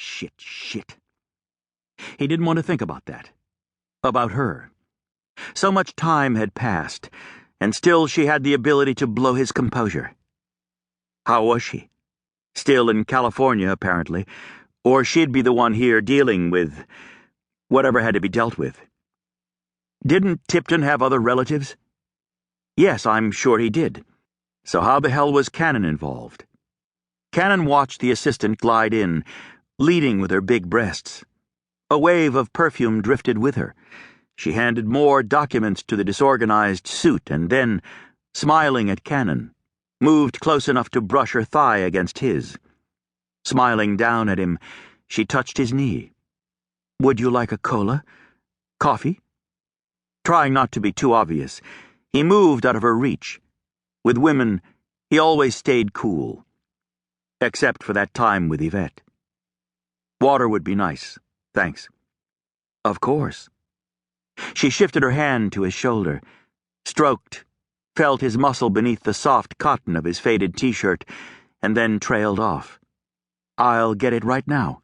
Shit. He didn't want to think about that. About her. So much time had passed, and still she had the ability to blow his composure. How was she? Still in California, apparently, or she'd be the one here dealing with whatever had to be dealt with. Didn't Tipton have other relatives? Yes, I'm sure he did. So how the hell was Cannon involved? Cannon watched the assistant glide in, leading with her big breasts. A wave of perfume drifted with her. She handed more documents to the disorganized suit and then, smiling at Cannon, moved close enough to brush her thigh against his. Smiling down at him, she touched his knee. "Would you like a cola? Coffee?" Trying not to be too obvious, he moved out of her reach. With women, he always stayed cool. Except for that time with Yvette. "Water would be nice, thanks." "Of course." She shifted her hand to his shoulder, stroked, felt his muscle beneath the soft cotton of his faded t-shirt, and then trailed off. "I'll get it right now."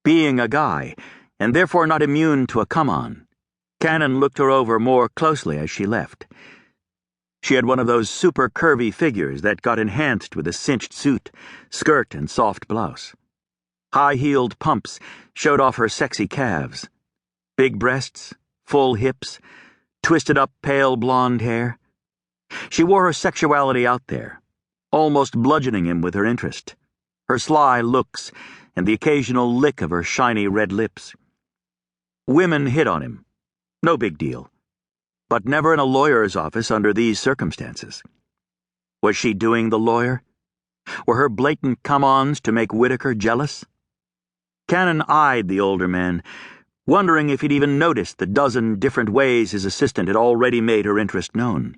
Being a guy, and therefore not immune to a come-on, Cannon looked her over more closely as she left. She had one of those super curvy figures that got enhanced with a cinched suit, skirt, and soft blouse. High-heeled pumps showed off her sexy calves. Big breasts, full hips, twisted up pale blonde hair. She wore her sexuality out there, almost bludgeoning him with her interest, her sly looks, and the occasional lick of her shiny red lips. Women hit on him. No big deal. But never in a lawyer's office under these circumstances. Was she doing the lawyer? Were her blatant come-ons to make Whitaker jealous? Cannon eyed the older man, wondering if he'd even noticed the dozen different ways his assistant had already made her interest known.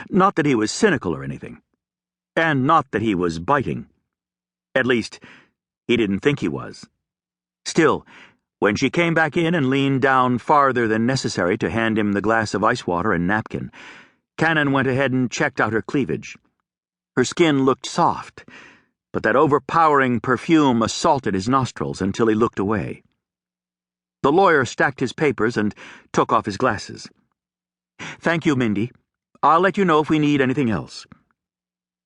Not that he was cynical or anything, and not that he was biting. At least, he didn't think he was. Still, when she came back in and leaned down farther than necessary to hand him the glass of ice water and napkin, Cannon went ahead and checked out her cleavage. Her skin looked soft, but that overpowering perfume assaulted his nostrils until he looked away. The lawyer stacked his papers and took off his glasses. "Thank you, Mindy. I'll let you know if we need anything else."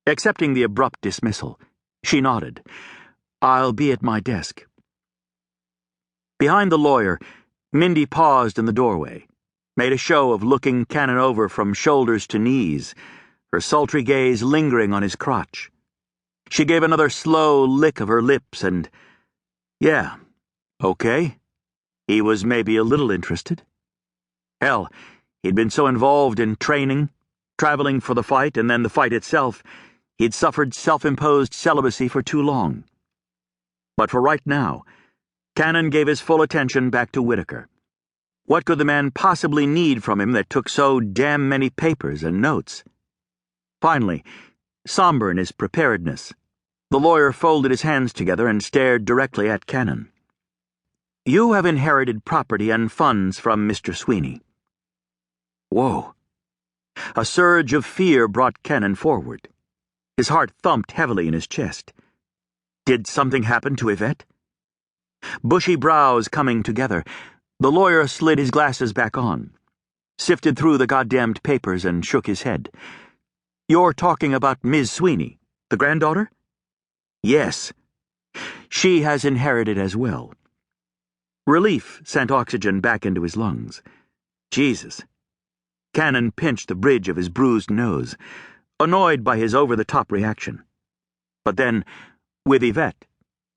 Accepting the abrupt dismissal, she nodded. "I'll be at my desk." Behind the lawyer, Mindy paused in the doorway, made a show of looking Cannon over from shoulders to knees, her sultry gaze lingering on his crotch. She gave another slow lick of her lips and, yeah, okay. He was maybe a little interested. Hell, he'd been so involved in training, traveling for the fight, and then the fight itself, he'd suffered self-imposed celibacy for too long. But for right now, Cannon gave his full attention back to Whitaker. What could the man possibly need from him that took so damn many papers and notes? Finally, somber in his preparedness, the lawyer folded his hands together and stared directly at Cannon. "You have inherited property and funds from Mr. Sweeny." Whoa. A surge of fear brought Cannon forward. His heart thumped heavily in his chest. Did something happen to Yvette? Bushy brows coming together, the lawyer slid his glasses back on, sifted through the goddamned papers and shook his head. "You're talking about Ms. Sweeny, the granddaughter?" "Yes. She has inherited as well." Relief sent oxygen back into his lungs. Jesus. Cannon pinched the bridge of his bruised nose, annoyed by his over-the-top reaction. But then, with Yvette,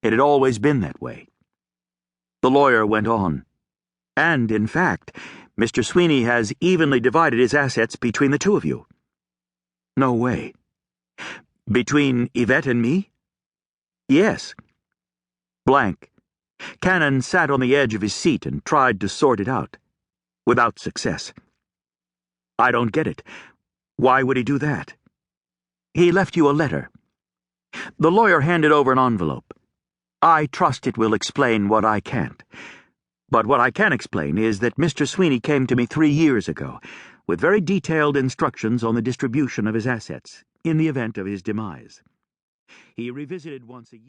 it had always been that way. The lawyer went on. "And, in fact, Mr. Sweeny has evenly divided his assets between the two of you." "No way." "Between Yvette and me?" "Yes." Blank. Cannon sat on the edge of his seat and tried to sort it out. Without success. "I don't get it. Why would he do that?" "He left you a letter." The lawyer handed over an envelope. "I trust it will explain what I can't. But what I can explain is that Mr. Sweeny came to me 3 years ago, with very detailed instructions on the distribution of his assets, in the event of his demise. He revisited once a year.